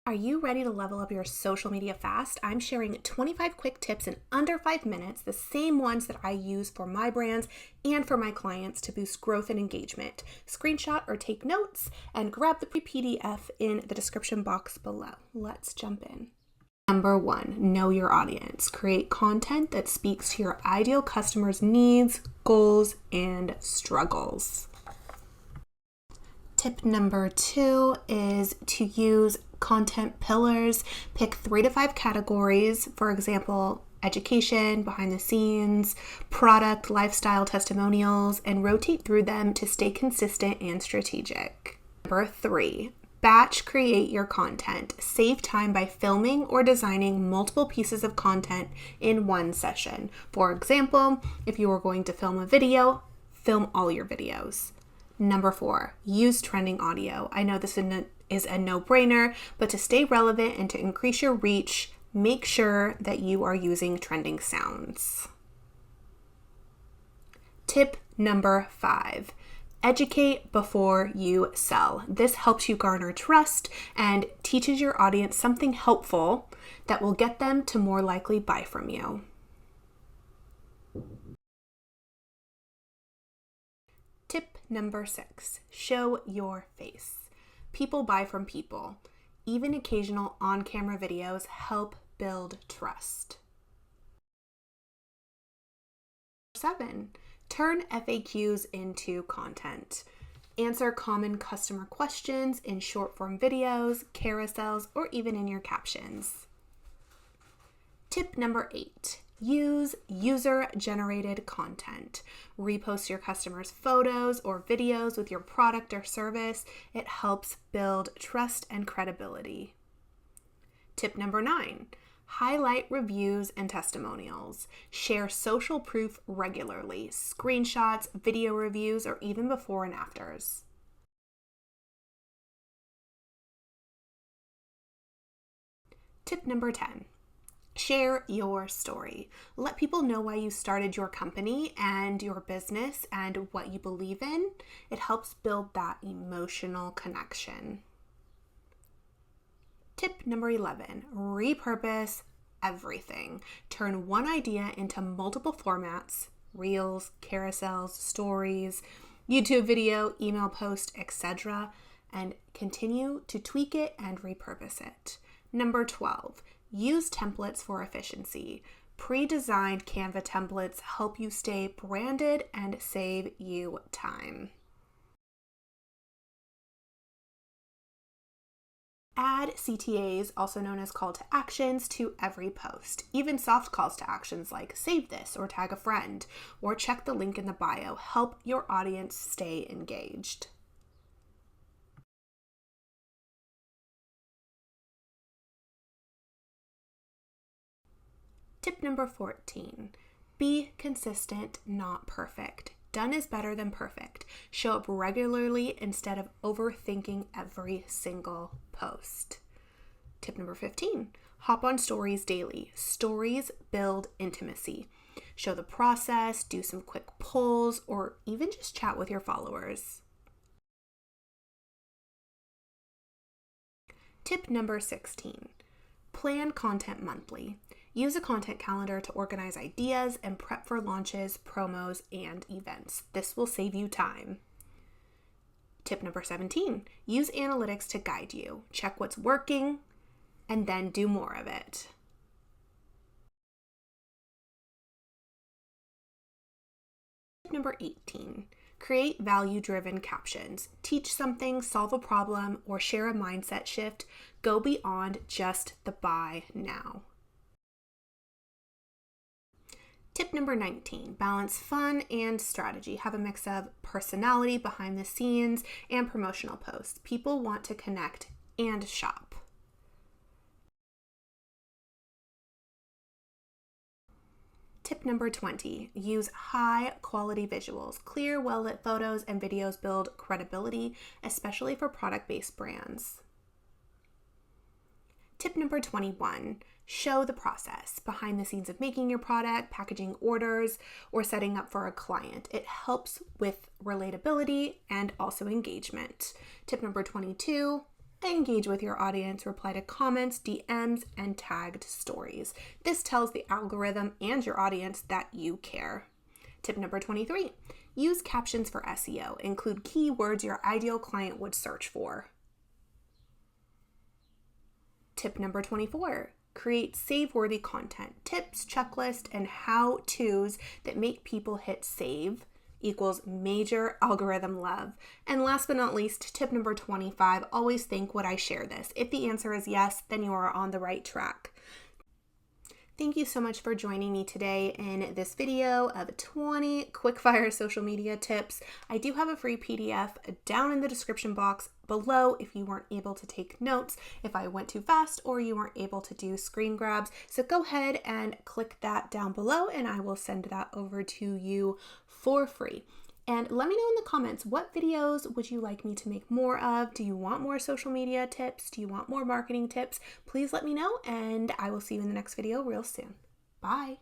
Are you ready to level up your social media fast? I'm sharing 25 quick tips in under 5 minutes, the same ones that I use for my brands and for my clients to boost growth and engagement. Screenshot or take notes and grab the PDF in the description box below. Let's jump in. Number 1, know your audience. Create content that speaks to your ideal customers' needs, goals, and struggles. Tip number 2 is to use content pillars. Pick 3 to 5 categories, for example, education, behind the scenes, product, lifestyle, testimonials, and rotate through them to stay consistent and strategic. Number 3, batch create your content. Save time by filming or designing multiple pieces of content in one session. For example, if you were going to film a video, film all your videos. Number 4, use trending audio. I know this is a no-brainer, but to stay relevant and to increase your reach, make sure that you are using trending sounds. Tip number 5, educate before you sell. This helps you garner trust and teaches your audience something helpful that will get them to more likely buy from you. Tip number 6, show your face. People buy from people. Even occasional on-camera videos help build trust. 7, turn FAQs into content. Answer common customer questions in short-form videos, carousels, or even in your captions. Tip number 8, use user-generated content. Repost your customers' photos or videos with your product or service. It helps build trust and credibility. Tip number 9, highlight reviews and testimonials. Share social proof regularly, screenshots, video reviews, or even before and afters. Tip number 10, share your story. Let people know why you started your company and your business and what you believe in. It helps build that emotional connection. Tip number 11, repurpose everything. Turn one idea into multiple formats, reels, carousels, stories, YouTube video, email post, etc., and continue to tweak it and repurpose it. Number 12, use templates for efficiency. Pre-designed Canva templates help you stay branded and save you time. Add CTAs, also known as call to actions, to every post. Even soft calls to actions like save this or tag a friend or check the link in the bio help your audience stay engaged. Tip number 14, be consistent, not perfect. Done is better than perfect. Show up regularly instead of overthinking every single post. Tip number 15, hop on stories daily. Stories build intimacy. Show the process, do some quick polls, or even just chat with your followers. Tip number 16, plan content monthly. Use a content calendar to organize ideas and prep for launches, promos, and events. This will save you time. Tip number 17, use analytics to guide you. Check what's working and then do more of it. Tip number 18, create value-driven captions. Teach something, solve a problem, or share a mindset shift. Go beyond just the buy now. Tip number 19, balance fun and strategy. Have a mix of personality, behind the scenes, and promotional posts. People want to connect and shop. Tip number 20, use high quality visuals. Clear, well-lit photos and videos build credibility, especially for product-based brands. Tip number 21, show the process behind the scenes of making your product, packaging orders, or setting up for a client. It helps with relatability and also engagement. Tip number 22, Engage with your audience, reply to comments, DMs, and tagged stories. This tells the algorithm and your audience that you care. Tip number 23, use captions for SEO. Include keywords your ideal client would search for. Tip number 24, create save-worthy content. Tips, checklists, and how-tos that make people hit save equals major algorithm love. And last but not least, tip number 25, always think, would I share this? If the answer is yes, then you are on the right track. Thank you so much for joining me today in this video of 20 quickfire social media tips. I do have a free PDF down in the description box below if you weren't able to take notes, if I went too fast, or you weren't able to do screen grabs. So go ahead and click that down below and I will send that over to you for free. And let me know in the comments, what videos would you like me to make more of? Do you want more social media tips? Do you want more marketing tips? Please let me know, and I will see you in the next video real soon. Bye.